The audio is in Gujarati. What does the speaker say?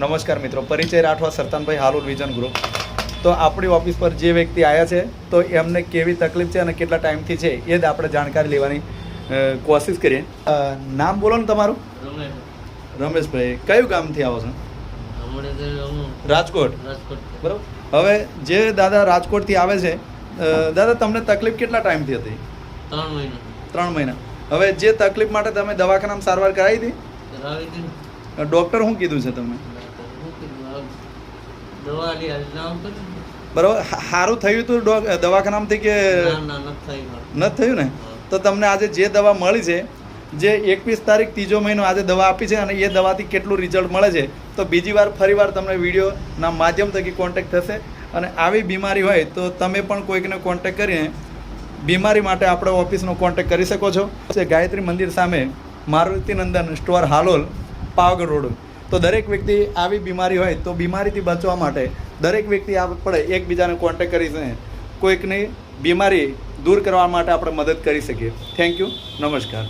નમસ્કાર મિત્રો, પરિચય રાઠવા સરતાનભાઈ, હાલોલ વિઝન ગ્રુપ. તો આપણી ઓફિસ પર જે વ્યક્તિ આવ્યા છે તો એમને કેવી તકલીફ છે અને કેટલા ટાઈમથી છે એ જ આપણે જાણકારી લેવાની કોશિશ કરીએ. નામ બોલો ને તમારું. રમેશભાઈ, કયું ગામથી આવો છો? રાજકોટ. બરાબર. હવે જે દાદા રાજકોટથી આવે છે, દાદા તમને તકલીફ કેટલા ટાઈમથી હતી? 3 મહિના. હવે જે તકલીફ માટે તમે દવાખાનામાં સારવાર કરાવી હતી? ડૉક્ટર શું કીધું છે તમે? બરાબર. સારું થયું હતું દવાખાનામાંથી કે નથી થયું ને? તો તમને આજે જે દવા મળી છે, જે 21 તારીખ 3જો મહિનો આજે દવા આપી છે અને એ દવાથી કેટલું રિઝલ્ટ મળે છે, તો બીજી વાર ફરીવાર તમને વિડીયોના માધ્યમ થકી કોન્ટેક્ટ થશે. અને આવી બીમારી હોય તો તમે પણ કોઈકને કોન્ટેક્ટ કરીને બીમારી માટે આપણે ઓફિસનો કોન્ટેક્ટ કરી શકો છો. ગાયત્રી મંદિર સામે મારુતિનંદન સ્ટોર, હાલોલ, પાવાગઢ રોડ. તો દરેક વ્યક્તિ આવી બીમારી હોય તો બીમારીથી બચવા માટે દરેક વ્યક્તિ આપણે એકબીજાને કોન્ટેક્ટ કરીને કોઈકની બીમારી દૂર કરવા માટે આપણે મદદ કરી શકીએ. Thank you. નમસ્કાર.